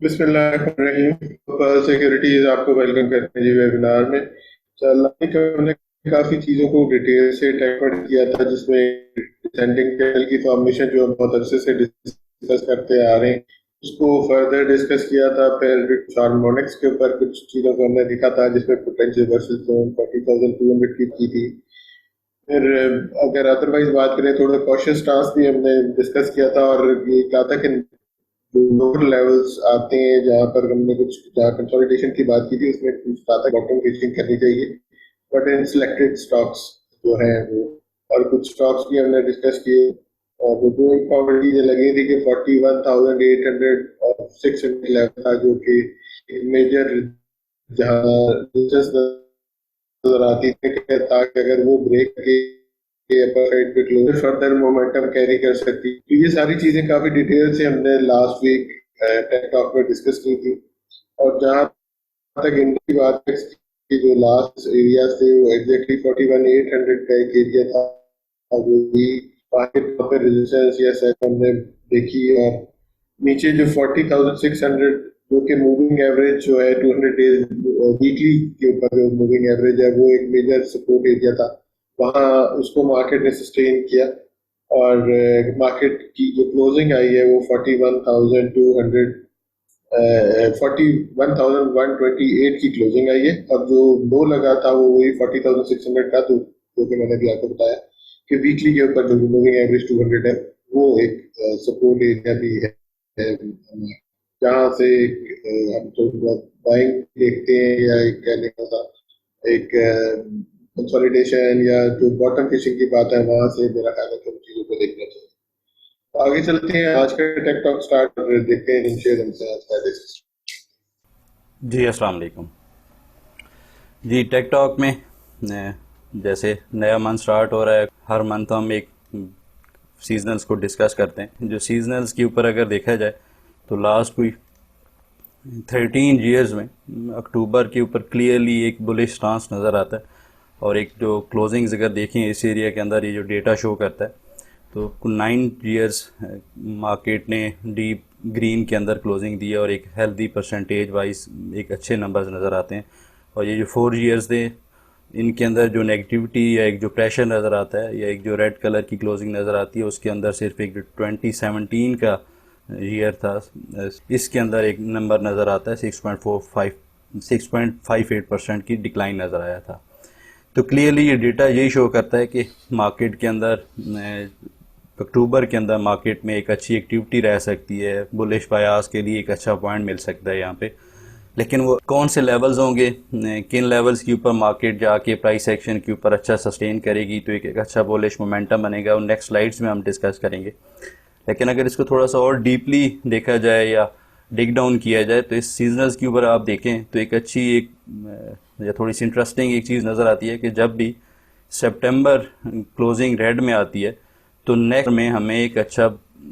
बिस्मिल्लाहिर्रहमानिर्रहीम। सिक्योरिटीज आपको वेलकम करते हैं जी वेबिनार में। इंशाअल्लाह हमने काफ़ी चीज़ों को डिटेल से टैकल किया था, जिसमें डिसेंडिंग कैनल की फॉर्मेशन जो हम बहुत अरसे से डिस्कस करते आ रहे हैं उसको फर्दर डिस्कस किया था। फिर हार्मोनिक्स के ऊपर कुछ चीज़ों को हमने देखा था, जिसमें पोटेंशियल वर्सेस जोन 40,200 की थी। फिर अगर अदरवाइज बात करें, थोड़ा कॉशियस स्टांस भी हमने डिस्कस किया था, और ये कहा था कि लोअर लेवल्स आते हैं जहाँ पर हमने कुछ, जहाँ कंसोलिडेशन की बात की थी उसमें कुछ कहा था बॉटम फिशिंग करनी चाहिए, बट इन सिलेक्टेड स्टॉक्स जो है वो, और कुछ स्टॉक्स भी हमने डिस्कस किए। और वो जो एक प्रॉपर्टी लगी थी कि 41,800 और 600 लेवल था, जो कि मेजर जहाँ नजर आती थी कि ताकि अगर वो ब्रेक के अपर साइड पे क्लोज फर्दर मोमेंटम कैरी कर सकती। तो ये सारी चीजें काफी डिटेल से हमने लास्ट वीक टेक टॉक में डिस्कस की थी। और जहाँ तक इंडिया की बात है कि जो लास्ट एरिया थे वो एग्जैक्टली 41,800 का एक एरिया था, जो भी मार्केट पर रेजिस्टेंस या सेट हमने देखी। और नीचे जो 40,600, जो कि मूविंग एवरेज जो है 200 डेज वीकली के ऊपर जो मूविंग एवरेज है, वो एक मेजर सपोर्ट एरिया था। वहाँ उसको मार्केट ने सस्टेन किया, और मार्केट की जो क्लोजिंग आई है वो 41,200 41,128 की क्लोजिंग आई है। और जो लो लगा था वो वही 40,600 का, तो जो कि मैंने भी आपको बताया कि वीकली के ऊपर जो मूविंग एवरेज 200 है, वो एक सपोर्ट एरिया भी है जहाँ से हम तो बाइंग देखते हैं, या एक कहने का था एक कंसोलिडेशन या जो बॉटम फिशिंग की बात है, वहां से मेरा ख्याल है कि उन चीजों को देखना चाहिए। तो आगे चलते हैं, आज का टेक टॉक स्टार्ट देखते हैं इनिशियल हमसे आज का डिस्कशन। जी अस्सलाम वालेकुम। जी टेक टॉक में जैसे नया मंथ स्टार्ट हो रहा है, हर मंथ हम एक सीजनल्स को डिस्कस करते हैं। जो सीजनल्स के ऊपर अगर देखा जाए तो लास्ट कोई 13 ईयर्स में अक्टूबर के ऊपर क्लियरली एक बुलिश स्टांस नज़र आता है। और एक जो क्लोजिंग्स अगर देखें इस एरिया के अंदर, ये जो डेटा शो करता है, तो 9 ईयर्स मार्केट ने डीप ग्रीन के अंदर क्लोजिंग दी है, और एक हेल्दी परसेंटेज वाइज एक अच्छे नंबर्स नज़र आते हैं। और ये जो 4 ईयर्स थे, इनके अंदर जो नेगेटिविटी या एक जो प्रेशर नज़र आता है, या एक जो रेड कलर की क्लोजिंग नज़र आती है, उसके अंदर सिर्फ एक जो 2017 का ईयर था, इसके अंदर एक नंबर नज़र आता है 6.58% की डिक्लाइन नज़र आया था। तो क्लियरली ये डेटा यही शो करता है कि मार्केट के अंदर अक्टूबर के अंदर मार्केट में एक अच्छी एक्टिविटी रह सकती है, बुलिश बायास के लिए एक अच्छा पॉइंट मिल सकता है यहाँ पे। लेकिन वो कौन से लेवल्स होंगे, किन लेवल्स के ऊपर मार्केट जाके प्राइस एक्शन के ऊपर अच्छा सस्टेन करेगी, तो एक अच्छा बुलिश मोमेंटम बनेगा, और नेक्स्ट स्लाइड्स में हम डिस्कस करेंगे। लेकिन अगर इसको थोड़ा सा और डीपली देखा जाए या डिग डाउन किया जाए, तो इस सीजनल्स के ऊपर आप देखें तो एक अच्छी एक या थोड़ी सी इंटरेस्टिंग एक चीज़ नज़र आती है कि जब भी सितंबर क्लोजिंग रेड में आती है, तो नेक्स्ट में हमें एक अच्छा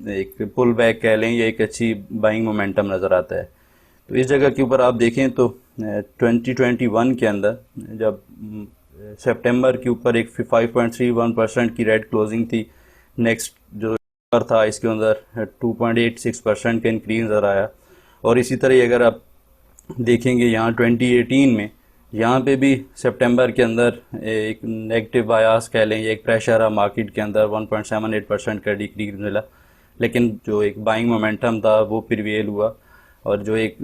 एक पुल बैक कह लें या एक अच्छी बाइंग मोमेंटम नज़र आता है। तो इस जगह के ऊपर आप देखें तो 2021 के अंदर जब सितंबर के ऊपर एक 5.31% की रेड क्लोजिंग थी, नेक्स्ट जो था इसके अंदर 2.86% का इंक्रीज नज़र आया। और इसी तरह अगर आप देखेंगे यहाँ 2018 में, यहाँ पे भी सितंबर के अंदर एक नेगेटिव बायास कह लें या एक प्रेशर आ मार्केट के अंदर 1.78% का डिक्रीज मिला। लेकिन जो एक बाइंग मोमेंटम था वो प्रिवेल हुआ, और जो एक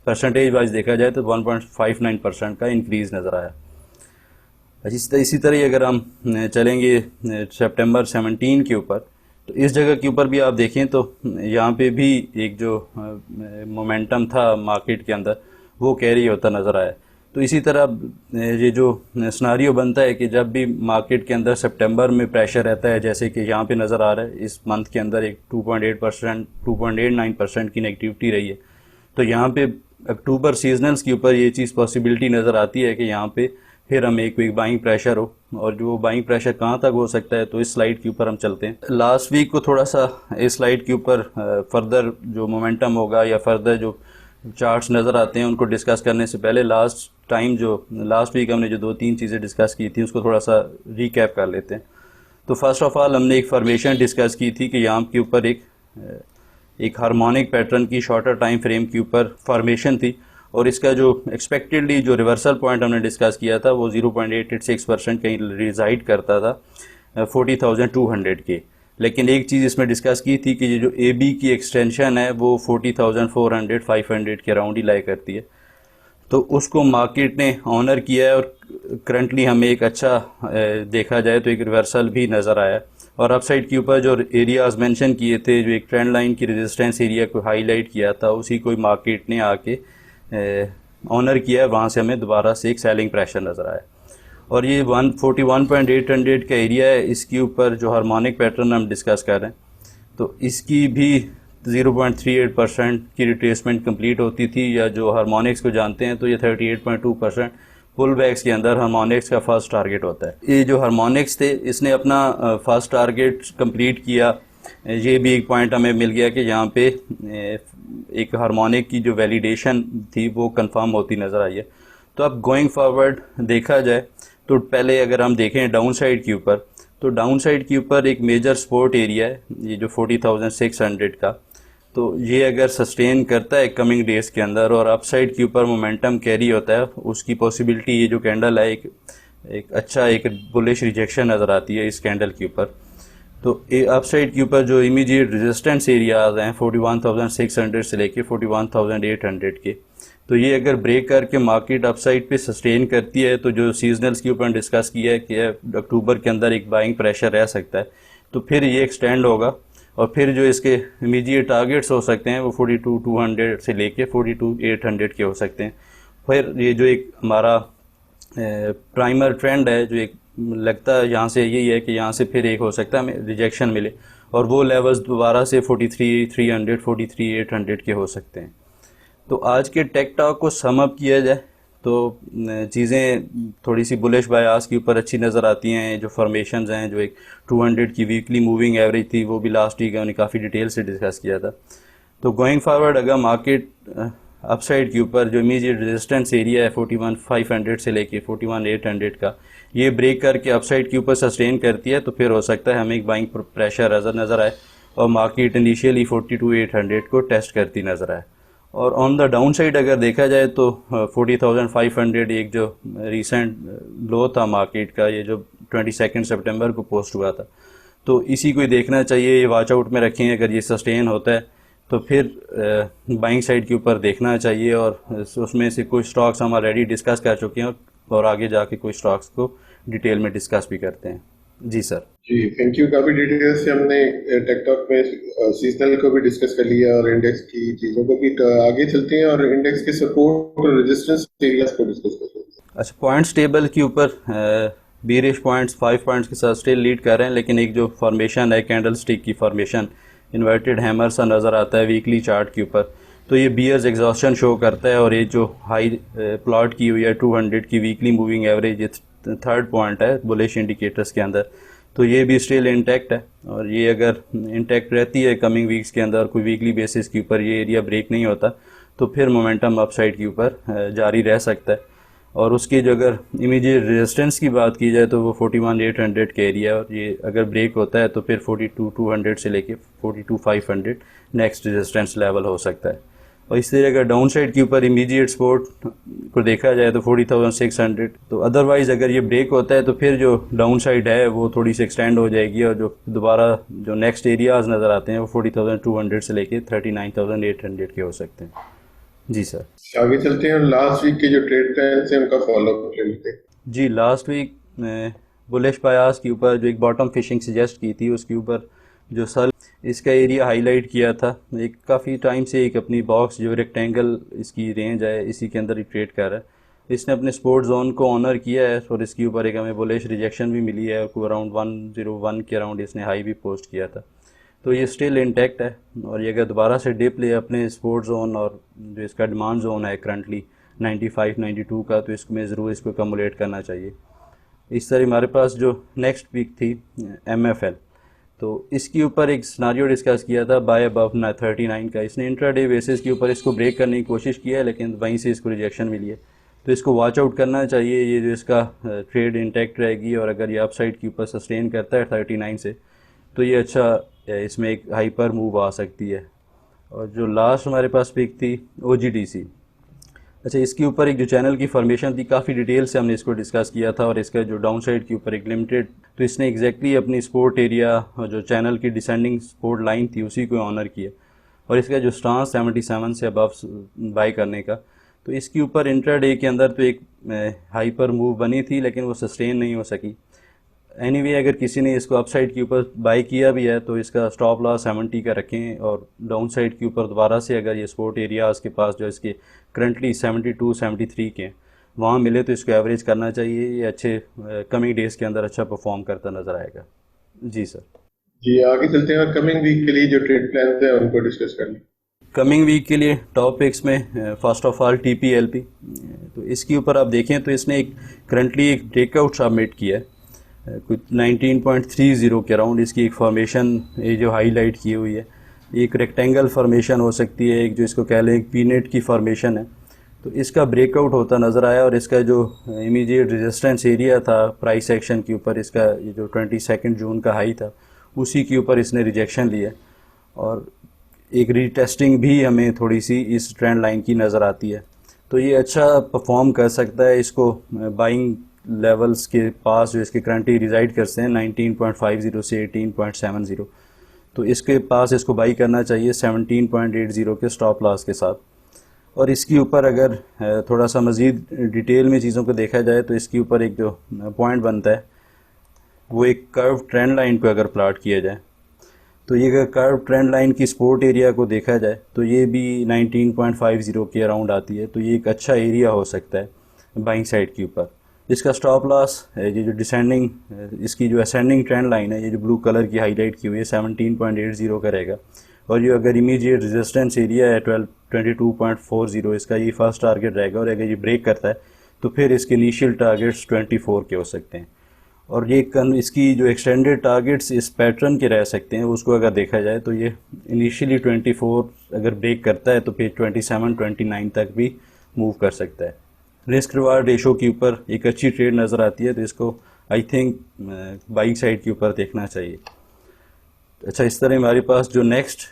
परसेंटेज वाइज देखा जाए तो 1.59% का इंक्रीज नज़र आया। इसी तरह अगर हम चलेंगे सितंबर 17 के ऊपर, तो इस जगह के ऊपर भी आप देखें तो यहाँ पे भी एक जो मोमेंटम था मार्केट के अंदर वो कैरी होता नज़र आया। तो इसी तरह ये जो सिनारियो बनता है कि जब भी मार्केट के अंदर सितंबर में प्रेशर रहता है, जैसे कि यहाँ पे नज़र आ रहा है, इस मंथ के अंदर एक 2.8% 2.89% की नेगेटिविटी रही है। तो यहाँ पे अक्टूबर सीजनल्स के ऊपर ये चीज़ पॉसिबिलिटी नज़र आती है कि यहाँ पे फिर हमें एक बाइंग प्रेशर हो। और जो बाइंग प्रेशर कहाँ तक हो सकता है, तो इस स्लाइड के ऊपर हम चलते हैं। लास्ट वीक को थोड़ा सा इस स्लाइड के ऊपर फर्दर जो मोमेंटम होगा या फर्दर जो चार्ट्स नज़र आते हैं उनको डिस्कस करने से पहले लास्ट वीक हमने जो 2-3 चीज़ें डिस्कस की थी उसको थोड़ा सा रिकैप कर लेते हैं। तो फर्स्ट ऑफ ऑल हमने एक फॉर्मेशन डिस्कस की थी कि यहाँ के ऊपर एक हार्मोनिक पैटर्न की शॉर्टर टाइम फ्रेम के ऊपर फॉर्मेशन थी, और इसका जो एक्सपेक्टेडली जो रिवर्सल पॉइंट हमने डिस्कस किया था वो 0.886% कहीं रिजाइड करता था 40,200 के। लेकिन एक चीज़ इसमें डिस्कस की थी कि ये जो ए बी की एक्सटेंशन है वो 40,400 500 के अराउंड ही लाई करती है, तो उसको मार्केट ने ऑनर किया है, और करंटली हमें एक अच्छा देखा जाए तो एक रिवर्सल भी नज़र आया। और अपसाइड के ऊपर जो एरियाज मेंशन किए थे, जो एक ट्रेंड लाइन की रेजिस्टेंस एरिया को हाईलाइट किया था, उसी को मार्केट ने आके ऑनर किया है, वहाँ से हमें दोबारा से एक सेलिंग प्रेशर नज़र आया। और ये 141.800 का एरिया है, इसके ऊपर जो हार्मोनिक पैटर्न हम डिस्कस कर रहे हैं, तो इसकी भी 0.38% की रिट्रेसमेंट कंप्लीट होती थी, या जो हार्मोनिक्स को जानते हैं तो ये 38.2% पुल बैक्स के अंदर हार्मोनिक्स का फर्स्ट टारगेट होता है। ये जो हार्मोनिक्स थे, इसने अपना फर्स्ट टारगेट कंप्लीट किया। ये भी एक पॉइंट हमें मिल गया कि यहाँ पे एक हार्मोनिक की जो वैलिडेशन थी वो कंफर्म होती नज़र आई है। तो अब गोइंग फॉरवर्ड देखा जाए तो पहले अगर हम देखें डाउन साइड के ऊपर, तो डाउन साइड के ऊपर एक मेजर सपोर्ट एरिया है ये जो 40,600 का, तो ये अगर सस्टेन करता है कमिंग डेज के अंदर और अपसाइड के ऊपर मोमेंटम कैरी होता है, उसकी पॉसिबिलिटी ये जो कैंडल है एक अच्छा एक बुलिश रिजेक्शन नज़र आती है इस कैंडल के ऊपर। तो अपसाइड के ऊपर जो इमीडिएट रेजिस्टेंस एरियाज हैं 41,600 से लेके 41,800 के, तो ये अगर ब्रेक करके मार्केट अपसाइड पे सस्टेन करती है तो जो सीजनल्स के ऊपर डिस्कस किया है कि अक्टूबर के अंदर एक बाइंग प्रेशर रह सकता है, तो फिर ये एक्सटेंड होगा और फिर जो इसके इमीडिएट टारगेट्स हो सकते हैं वो 42,200 से लेके 42,800 के हो सकते हैं। फिर ये जो एक हमारा प्राइमर ट्रेंड है जो एक लगता है यहाँ से यही है कि यहाँ से फिर एक हो सकता है हमें रिजेक्शन मिले और वो लेवल्स दोबारा से 43,300 43,800 के हो सकते हैं। तो आज के टेक टॉक को सम अप किया जाए तो चीज़ें थोड़ी सी बुलिश बायास के ऊपर अच्छी नज़र आती हैं। जो फॉर्मेशंस हैं, जो एक 200 की वीकली मूविंग एवरेज थी वो भी लास्ट वीक हमने काफ़ी डिटेल से डिस्कस किया था। तो गोइंग फॉरवर्ड अगर मार्केट अपसाइड के ऊपर जो इमीडिएट रेजिस्टेंस एरिया है 41,500 से लेके 41,800 का, ये ब्रेक करके अपसाइड के ऊपर सस्टेन करती है तो फिर हो सकता है हमें एक बाइंग प्रेशर नज़र आए और मार्केट इनिशियली 42,800 को टेस्ट करती नज़र आए। और ऑन द डाउन साइड अगर देखा जाए तो 40,500 एक जो रिसेंट लो था मार्केट का, ये जो 22 सितंबर को पोस्ट हुआ था, तो इसी को ही देखना चाहिए, ये वॉच आउट में रखें। अगर ये सस्टेन होता है तो फिर बाइंग साइड के ऊपर देखना चाहिए और उसमें से कुछ स्टॉक्स हम ऑलरेडी डिस्कस कर चुके हैं और आगे जाके कुछ स्टॉक्स को डिटेल में डिस्कस भी करते हैं। जी सर। जी थैंक यू। काफी डिटेल से हमने टेकटॉक में सीजनल को भी डिस्कस कर लिया और इंडेक्स की चीजों को भी। आगे चलते हैं और इंडेक्स के सपोर्ट और रेजिस्टेंस एरियाज को डिस्कस करते हैं। अच्छा, पॉइंट्स टेबल के ऊपर बीरिश पॉइंट्स 5 पॉइंट्स के साथ स्टिल लीड कर रहे हैं, लेकिन एक जो फॉर्मेशन है कैंडल स्टिक की फॉर्मेशन इन्वर्टेड हैमर सा नज़र आता है वीकली चार्ट के ऊपर, तो ये बियर्स एग्जॉस्शन शो करता है। और ये जो हाई प्लॉट की हुई है 200 की वीकली मूविंग एवरेज, ये थर्ड पॉइंट है बुलिश इंडिकेटर्स के अंदर, तो ये भी स्टिल इंटैक्ट है। और ये अगर इंटैक्ट रहती है कमिंग वीक्स के अंदर, कोई वीकली बेसिस के ऊपर ये एरिया ब्रेक नहीं होता, तो फिर मोमेंटम अपसाइड के ऊपर जारी रह सकता है। और उसकी जो अगर इमीडिएट रेजिस्टेंस की बात की जाए तो वो 41,800 का एरिया है, और ये अगर ब्रेक होता है तो फिर 42,200 से लेके 42,500 नेक्स्ट रेजिस्टेंस लेवल हो सकता है। और इस तरह अगर डाउन साइड के ऊपर इमीडिएट सपोर्ट को देखा जाए तो 40,600, तो अदरवाइज़ अगर ये ब्रेक होता है तो फिर जो डाउन साइड है वो थोड़ी सी एक्सटेंड हो जाएगी और जो दोबारा जो नेक्स्ट एरियाज नज़र आते हैं वो 40,200 से लेके 39,800 के हो सकते हैं। जी सर। आगे चलते हैं और लास्ट वीक के जो ट्रेड प्लान है उनका फॉलो अप ले लेते हैं। जी, लास्ट वीक बुलिश बायास के ऊपर जो एक बॉटम फिशिंग सजेस्ट की थी उसके ऊपर जो सल इसका एरिया हाईलाइट किया था, एक काफ़ी टाइम से एक अपनी बॉक्स जो रेक्टेंगल इसकी रेंज है इसी के अंदर ही ट्रेड कर रहा है। इसने अपने सपोर्ट जोन को ऑनर किया है और इसके ऊपर एक हमें बुलिश रिजेक्शन भी मिली है, को अराउंड 101 के अराउंड इसने हाई भी पोस्ट किया था, तो ये स्टिल इंटैक्ट है। और ये अगर दोबारा से डिप ले अपने सपोर्ट जोन और जो इसका डिमांड जोन है करंटली 95-92 का, तो इसमें ज़रूर इसको कमुलेट करना चाहिए। इस तरह हमारे पास जो नेक्स्ट वीक थी MFL, तो इसके ऊपर एक सिनारियो डिस्कस किया था बाय अबव 39 का। इसने इंट्राडे बेसिस के ऊपर इसको ब्रेक करने की कोशिश की है, लेकिन वहीं से इसको रिजेक्शन मिली है, तो इसको वॉच आउट करना चाहिए। ये जो इसका ट्रेड इंटैक्ट रहेगी और अगर ये अपसाइड के ऊपर सस्टेन करता है 39 से, तो ये अच्छा इसमें एक हाइपर मूव आ सकती है। और जो लास्ट हमारे पास पिक थी OGDC। अच्छा, इसके ऊपर एक जो चैनल की फॉर्मेशन थी काफ़ी डिटेल से हमने इसको डिस्कस किया था, और इसका जो डाउन साइड के ऊपर एक लिमिटेड, तो इसने एग्जैक्टली अपनी सपोर्ट एरिया और जो चैनल की डिसेंडिंग सपोर्ट लाइन थी उसी को ऑनर किया, और इसका जो स्टांस 77 से अबव बाई करने का, तो इसके ऊपर इंट्राडे के अंदर तो एक हाइपर मूव बनी थी लेकिन वो सस्टेन नहीं हो सकी। एनीवे अगर किसी ने इसको अपसाइड के ऊपर बाई किया भी है तो इसका स्टॉप लॉस 70 का रखें, और डाउन साइड के ऊपर दोबारा से अगर ये सपोर्ट एरियाज़ के पास जो इसके करंटली 72 73 के वहाँ मिले तो इसको एवरेज करना चाहिए। ये अच्छे कमिंग डेज़ के अंदर अच्छा परफॉर्म करता नज़र आएगा। जी सर। जी आगे चलते हैं और कमिंग वीक के लिए जो ट्रेड प्लान है उनको डिस्कस कर लें। कमिंग वीक के लिए टॉप पिक्स में फर्स्ट ऑफ ऑल TPLP, तो इसके ऊपर आप देखें तो इसने एक करंटली एक ब्रेकआउट सबमिट किया है कुछ 19.30 के अराउंड। इसकी एक फॉर्मेशन ये जो हाईलाइट की हुई है, एक रेक्टेंगल फॉर्मेशन हो सकती है, एक जो इसको कह लें एक पीनेट की फॉर्मेशन है, तो इसका ब्रेकआउट होता नज़र आया। और इसका जो इमीडिएट रेजिस्टेंस एरिया था प्राइस एक्शन के ऊपर, इसका ये जो 22 जून का हाई था उसी के ऊपर इसने रिजेक्शन लिया, और एक रीटेस्टिंग भी हमें थोड़ी सी इस ट्रेंड लाइन की नज़र आती है। तो ये अच्छा परफॉर्म कर सकता है। इसको बाइंग लेवल्स के पास जो इसके करंटली रिजाइड करते हैं 19.50 से 18.70, तो इसके पास इसको बाई करना चाहिए 17.80 के स्टॉप लॉस के साथ। और इसके ऊपर अगर थोड़ा सा मज़ीद डिटेल में चीज़ों को देखा जाए तो इसके ऊपर एक जो पॉइंट बनता है वो एक कर्व ट्रेंड लाइन को अगर प्लॉट किया जाए, तो ये अगर कर्व ट्रेंड लाइन की सपोर्ट एरिया को देखा जाए तो ये भी 19.50 के अराउंड आती है, तो ये एक अच्छा एरिया हो सकता है बाइंग साइड के ऊपर। इसका स्टॉप लॉस ये जो डिसेंडिंग इसकी जो असेंडिंग ट्रेंड लाइन है, ये जो ब्लू कलर की हाईलाइट की हुई है 17.80 का रहेगा, और ये अगर इमीडिएट रेजिस्टेंस एरिया है 22.40 इसका ये फर्स्ट टारगेट रहेगा, और अगर ये ब्रेक करता है तो फिर इसके इनिशियल टारगेट्स 24 के हो सकते हैं, और ये इसकी जो एक्सटेंडेड टारगेट्स इस पैटर्न के रह सकते हैं उसको अगर देखा जाए तो ये इनिशियली 24 अगर ब्रेक करता है तो फिर 27 29 तक भी मूव कर सकता है। रिस्क रिवार्ड रेशो के ऊपर एक अच्छी ट्रेड नज़र आती है, तो इसको आई थिंक बाइंग साइड के ऊपर देखना चाहिए। अच्छा, इस तरह हमारे पास जो नेक्स्ट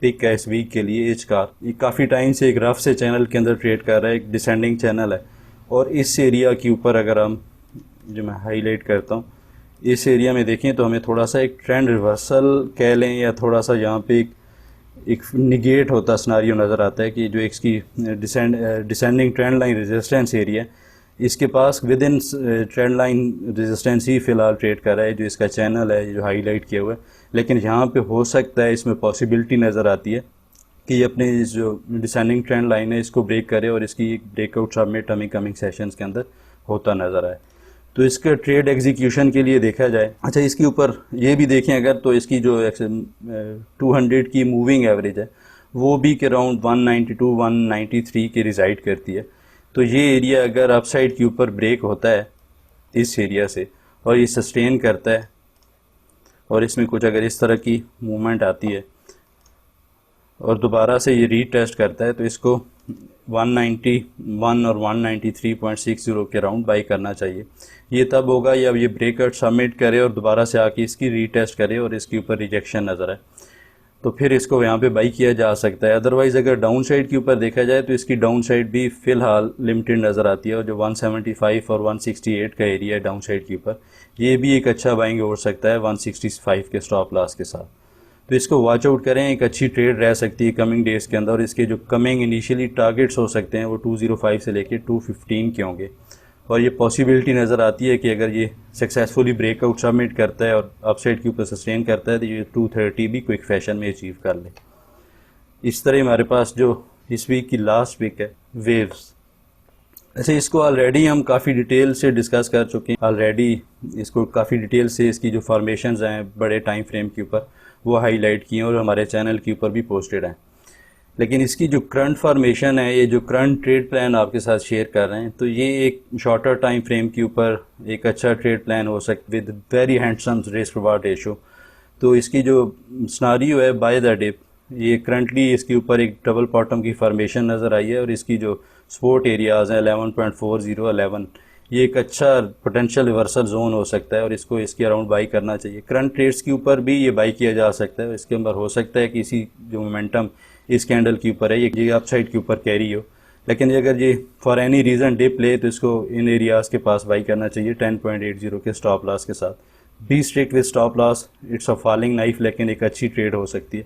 पिक है इस वीक के लिए एचकार, ये काफ़ी टाइम से एक रफ से चैनल के अंदर ट्रेड कर रहा है, एक डिसेंडिंग चैनल है, और इस एरिया के ऊपर अगर हम जो मैं हाईलाइट करता हूँ इस एरिया में देखें तो हमें थोड़ा सा एक ट्रेंड रिवर्सल कह लें या थोड़ा सा यहाँ पे एक निगेट होता सिनारियो नज़र आता है कि जो इसकी descending trend line resistance area इसके पास within trend line resistance ही फ़िलहाल ट्रेड कर रहा है, जो इसका चैनल है जो हाईलाइट किया हुआ है। लेकिन यहाँ पे हो सकता है इसमें पॉसिबिलिटी नज़र आती है कि ये अपने जो डिसेंडिंग ट्रेंड लाइन है इसको ब्रेक करे और इसकी ब्रेकआउट सबमिट हमें कमिंग सेशंस के अंदर होता नज़र आए। तो इसके ट्रेड एग्जीक्यूशन के लिए देखा जाए, अच्छा इसके ऊपर ये भी देखें अगर, तो इसकी जो 200 की मूविंग एवरेज है वो भी के अराउंड 192 193 के रिजाइड करती है। तो ये एरिया अगर अपसाइड के ऊपर ब्रेक होता है इस एरिया से और ये सस्टेन करता है और इसमें कुछ अगर इस तरह की मूवमेंट आती है और दोबारा से ये रीटेस्ट करता है तो इसको 191 और 193.60 के राउंड बाई करना चाहिए। ये तब होगा जब ये ब्रेकआउट सबमिट करे और दोबारा से आके इसकी रीटेस्ट करे और इसके ऊपर रिजेक्शन नज़र आए, तो फिर इसको यहाँ पे बाई किया जा सकता है। अदरवाइज़ अगर डाउन साइड के ऊपर देखा जाए तो इसकी डाउन साइड भी फ़िलहाल लिमिटेड नज़र आती है, और जो 175 और 168 का एरिया है डाउन साइड के ऊपर, ये भी एक अच्छा बाइंग हो सकता है 165 के स्टॉप लॉस के साथ। तो इसको वॉच आउट करें, एक अच्छी ट्रेड रह सकती है कमिंग डेज़ के अंदर, और इसके जो कमिंग इनिशियली टारगेट्स हो सकते हैं वो 205 से लेके 215 के होंगे, और ये पॉसिबिलिटी नज़र आती है कि अगर ये सक्सेसफुली ब्रेकआउट सबमिट करता है और अपसाइड के ऊपर सस्टेन करता है तो ये 230 भी क्विक फैशन में अचीव कर ले। इस तरह हमारे पास जो इस वीक की लास्ट वीक है वेव्स, अच्छा इसको ऑलरेडी हम काफ़ी डिटेल से डिस्कस कर चुके हैं, ऑलरेडी इसको काफ़ी डिटेल से इसकी जो फॉर्मेशंस हैं बड़े टाइम फ्रेम के ऊपर वो हाईलाइट किए और हमारे चैनल के ऊपर भी पोस्टेड हैं। लेकिन इसकी जो करंट फॉर्मेशन है, ये जो करंट ट्रेड प्लान आपके साथ शेयर कर रहे हैं, तो ये एक शॉर्टर टाइम फ्रेम के ऊपर एक अच्छा ट्रेड प्लान हो सकता है with very handsome risk reward ratio. तो इसकी जो स्नारियो है बाय द डिप, ये करंटली इसके ऊपर एक डबल बॉटम की फॉर्मेशन नज़र आई है और इसकी जो सपोर्ट एरियाज़ हैं 11.40 11, ये एक अच्छा पोटेंशियल रिवर्सल जोन हो सकता है और इसको इसके अराउंड बाई करना चाहिए। करंट रेट्स के ऊपर भी ये बाई किया जा सकता है, इसके अंदर हो सकता है कि इसी जो मोमेंटम इस कैंडल के ऊपर है ये अपसाइड के ऊपर कैरी हो, लेकिन अगर ये फॉर एनी रीज़न डिप ले तो इसको इन एरियाज़ के पास बाई करना चाहिए 10.80 के स्टॉप लॉस के साथ। Be strict with stop loss, it's a falling knife, लेकिन एक अच्छी ट्रेड हो सकती है।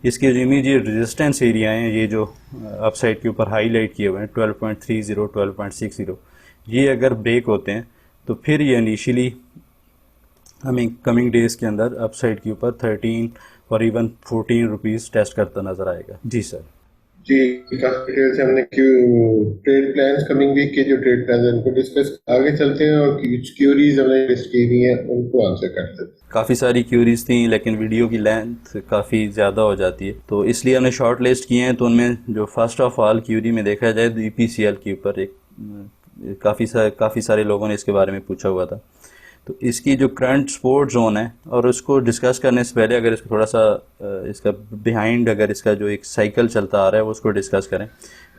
इसके जो इमीडिएट रेजिस्टेंस एरिया हैं ये जो अपसाइड के ऊपर हाईलाइट किए हुए हैं 12.30 12.60, ये अगर ब्रेक होते हैं तो फिर ये इनिशियली हमें कमिंग डेज के अंदर अपसाइड के ऊपर 13 और इवन 14 रुपीज़ टेस्ट करता नज़र आएगा। जी सर। जी, काफी डिटेल से हमने ट्रेड प्लान्स, कमिंग वीक के जो ट्रेड प्लान्स हैं उनको डिस्कस, आगे चलते हैं और क्यूरीज हमने लिस्ट की हुई हैं उनको आंसर करते हैं। काफ़ी सारी क्यूरीज थी लेकिन वीडियो की लेंथ काफ़ी ज़्यादा हो जाती है, तो इसलिए हमने शॉर्ट लिस्ट किए हैं। तो उनमें जो फर्स्ट ऑफ ऑल क्यूरी में देखा जाए तो EPCL के ऊपर एक काफ़ी सारे लोगों ने इसके बारे में पूछा हुआ था। तो इसकी जो करंट सपोर्ट जोन है, और उसको डिस्कस करने से पहले अगर इसको थोड़ा सा इसका बिहाइंड, अगर इसका जो एक साइकिल चलता आ रहा है वो उसको डिस्कस करें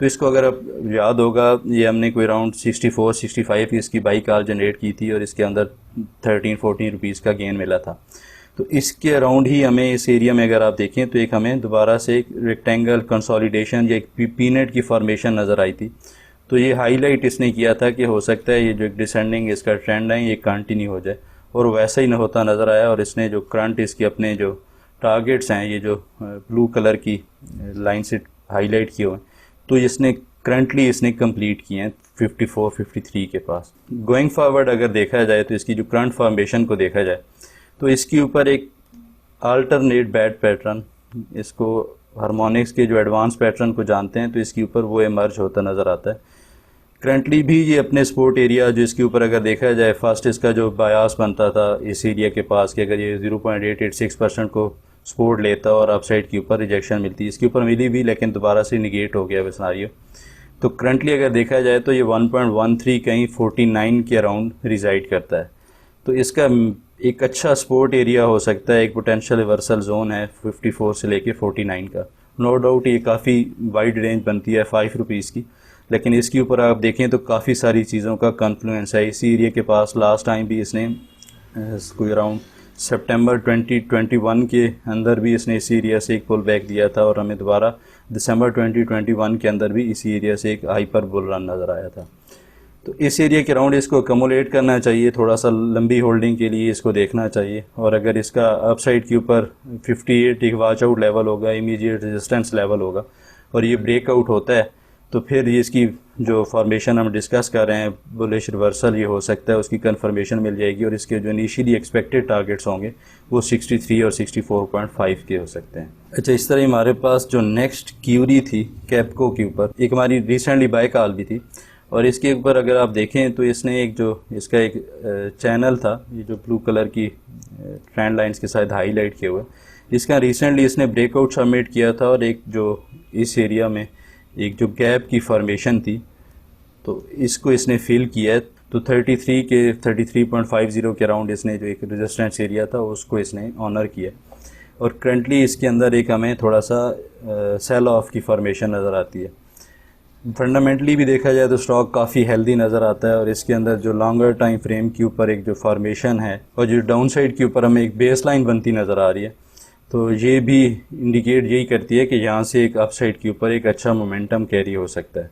तो इसको अगर अब याद होगा ये हमने कोई अराउंड 64-65 की इसकी बाई कॉल जनरेट की थी और इसके अंदर 13-14 रुपीज़ का गेन मिला था। तो इसके अराउंड ही हमें इस एरिया में अगर आप देखें तो एक हमें दोबारा से एक रेक्टेंगल कंसोलिडेशन या एक पीनेट की फॉर्मेशन नज़र आई थी। तो ये हाईलाइट इसने किया था कि हो सकता है ये जो डिसेंडिंग इसका ट्रेंड है ये कंटिन्यू हो जाए, और वैसा ही होता नज़र आया। और इसने जो करंट इसके अपने जो टारगेट्स हैं ये जो ब्लू कलर की लाइन से हाईलाइट किए हुए हैं तो इसने करंटली इसने कंप्लीट किए हैं 54-53 के पास। गोइंग फॉरवर्ड अगर देखा जाए तो इसकी जो करंट फॉर्मेशन को देखा जाए तो इसके ऊपर एक अल्टरनेट बैड पैटर्न, इसको हार्मोनिक्स के जो एडवांस पैटर्न को जानते हैं तो इसके ऊपर वो इमर्ज होता नज़र आता है। करंटली भी ये अपने सपोर्ट एरिया जो इसके ऊपर अगर देखा जाए, फर्स्ट इसका जो बायास बनता था इस एरिया के पास कि अगर ये 0.886% को सपोर्ट लेता और अपसाइड के ऊपर रिजेक्शन मिलती, इसके ऊपर मिली भी लेकिन दोबारा से निगेट हो गया वो सिनारियो। तो करंटली अगर देखा जाए तो ये 1.13 कहीं 49 के अराउंड रिजाइड करता है। तो इसका एक अच्छा सपोर्ट एरिया हो सकता है, एक पोटेंशियल रिवर्सल जोन है 54 से लेके 49 का। नो डाउट ये काफ़ी वाइड रेंज बनती है 5 रुपीज़ की, लेकिन इसके ऊपर आप देखें तो काफ़ी सारी चीज़ों का कन्फ्लुएंस है। इसी एरिया के पास लास्ट टाइम भी इसने कोई अराउंड सितंबर 2021 के अंदर भी इसने इसी एरिया से एक पुल बैक दिया था, और हमें दोबारा दिसंबर 2021 के अंदर भी इसी एरिया से एक हाइपर बुल रन नज़र आया था। तो इस एरिया के राउंड इसको अकोमोडेट करना चाहिए, थोड़ा सा लंबी होल्डिंग के लिए इसको देखना चाहिए। और अगर इसका अपसाइड के ऊपर 58 एक वॉच आउट लेवल होगा, इमीडिएट रेजिस्टेंस लेवल होगा, और ये ब्रेकआउट होता है तो फिर ये इसकी जो फॉर्मेशन हम डिस्कस कर रहे हैं बुलिश रिवर्सल ये हो सकता है, उसकी कंफर्मेशन मिल जाएगी। और इसके जो इनिशियली एक्सपेक्टेड टारगेट्स होंगे वो 63 और 64.5 के हो सकते हैं। अच्छा, इस तरह हमारे पास जो नेक्स्ट क्यूरी थी कैपको के ऊपर, एक हमारी रिसेंटली बाय कॉल भी थी, और इसके ऊपर अगर आप देखें तो इसने एक जो इसका एक चैनल था, ये जो ब्लू कलर की ट्रेंड लाइंस के साथ हाईलाइट किए हुए, इसका रिसेंटली इसने ब्रेकआउट सबमिट किया था, और एक जो इस एरिया में एक जो गैप की फॉर्मेशन थी तो इसको इसने फिल किया है। तो 33.50 के अराउंड इसने जो एक रेजिस्टेंस एरिया था उसको इसने ऑनर किया, और करंटली इसके अंदर एक हमें थोड़ा सा सेल ऑफ की फॉर्मेशन नज़र आती है। फंडामेंटली भी देखा जाए तो स्टॉक काफ़ी हेल्दी नज़र आता है, और इसके अंदर जो लॉन्गर टाइम फ्रेम के ऊपर एक जो फॉर्मेशन है और जो डाउन साइड के ऊपर हमें एक बेस लाइन बनती नज़र आ रही है, तो ये भी इंडिकेट यही करती है कि यहाँ से एक अपसाइड के ऊपर एक अच्छा मोमेंटम कैरी हो सकता है।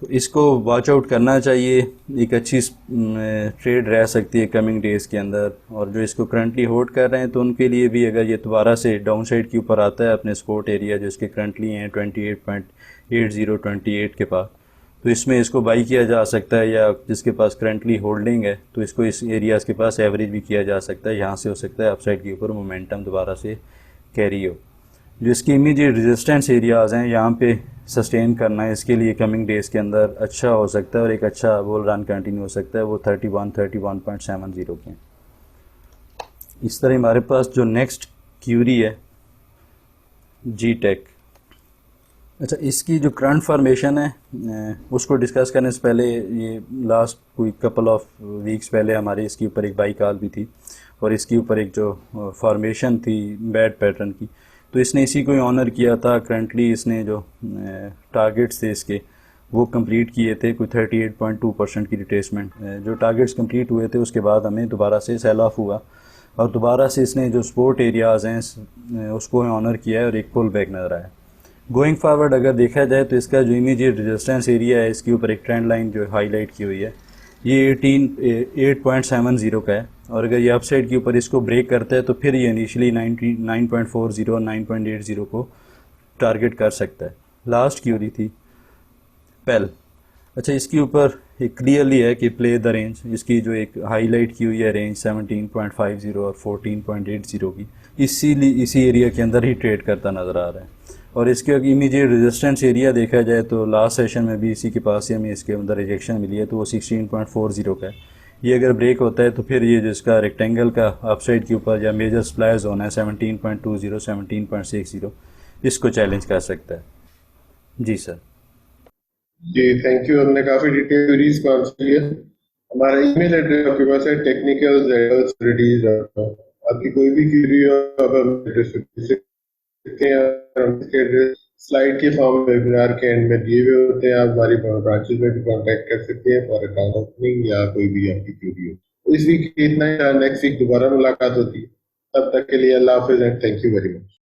तो इसको वॉच आउट करना चाहिए, एक अच्छी ट्रेड रह सकती है कमिंग डेज़ के अंदर। और जो इसको करंटली होल्ड कर रहे हैं तो उनके लिए भी अगर ये दोबारा से डाउन साइड के ऊपर आता है अपने सपोर्ट एरिया जो इसके करंटली हैं 28.80-28 के पास, तो इसमें इसको बाई किया जा सकता है, या जिसके पास करंटली होल्डिंग है तो इसको इस एरियाज़ के पास एवरेज भी किया जा सकता है। यहाँ से हो सकता है अपसाइड के ऊपर मोमेंटम दोबारा से कैरी हो। जो इसकी इमीडिएट रेजिस्टेंस एरियाज़ हैं यहाँ पे सस्टेन करना है, इसके लिए कमिंग डेज़ के अंदर अच्छा हो सकता है, और एक अच्छा बुल रन कंटिन्यू हो सकता है, वो 31-31.70 के। इस तरह हमारे पास जो नेक्स्ट क्यूरी है जी-टेक। अच्छा, इसकी जो करंट फॉर्मेशन है उसको डिस्कस करने से पहले, ये लास्ट कोई कपल ऑफ वीक्स पहले हमारे इसके ऊपर एक बाई कॉल भी थी, और इसके ऊपर एक जो फॉर्मेशन थी बैड पैटर्न की, तो इसने इसी को ऑनर किया था। करंटली इसने जो टारगेट्स थे इसके वो कंप्लीट किए थे, कोई 38.2% की रिट्रेसमेंट। जो टारगेट्स कंप्लीट हुए थे उसके बाद हमें दोबारा से सेल ऑफ हुआ और दोबारा से इसने जो सपोर्ट एरियाज़ हैं उसको ऑनर किया है और एक पुल बैक नज़र आया। गोइंग फॉरवर्ड अगर देखा जाए तो इसका जो इमीडिएट रेजिस्टेंस एरिया है, इसके ऊपर एक ट्रेंड लाइन जो हाईलाइट की हुई है, ये 8.70 का है, और अगर ये अपसाइड के ऊपर इसको ब्रेक करता है तो फिर ये इनिशियली 9.40 9.80 को टारगेट कर सकता है। लास्ट की हो रही थी पेल। अच्छा, इसके ऊपर एक क्लियरली है कि प्ले द रेंज, इसकी जो एक हाईलाइट की हुई है रेंज 17.50 और 14.80 की, इसी एरिया के अंदर ही ट्रेड करता नज़र आ रहा है। और इसके इमीडिएट रेजिस्टेंस एरिया देखा जाए तो लास्ट सेशन में भी इसी के पास ही हमें इसके अंदर रिजेक्शन मिली है, तो वो 16.40 का है। ये अगर ब्रेक होता है तो फिर ये जिसका रेक्टेंगल का अपसाइड के ऊपर या मेजर सप्लाई जोन है 17.20 17.60, इसको चैलेंज कर सकता है। जी सर। जी थैंक यू, हमने काफी डिटेल क्वेरीज को आंसर किया। हमारा ईमेल एड्रेस आपके पास है technicals@studies.com। आपकी कोई भी क्वेरी हो आप हमें एड्रेस सकते हैं, हम इसके एड्रेस स्लाइड के फॉर्म में वेबिनार के एंड में दिए हुए होते हैं। आप हमारी ब्रांचेस में भी कांटेक्ट कर सकते हैं फॉर अकाउंट ओपनिंग या कोई भी आपकी क्वेरी हो। इस वीक इतना ही, नेक्स्ट वीक दोबारा मुलाकात होती है। तब तक के लिए अल्लाह हाफिज and thank you very much.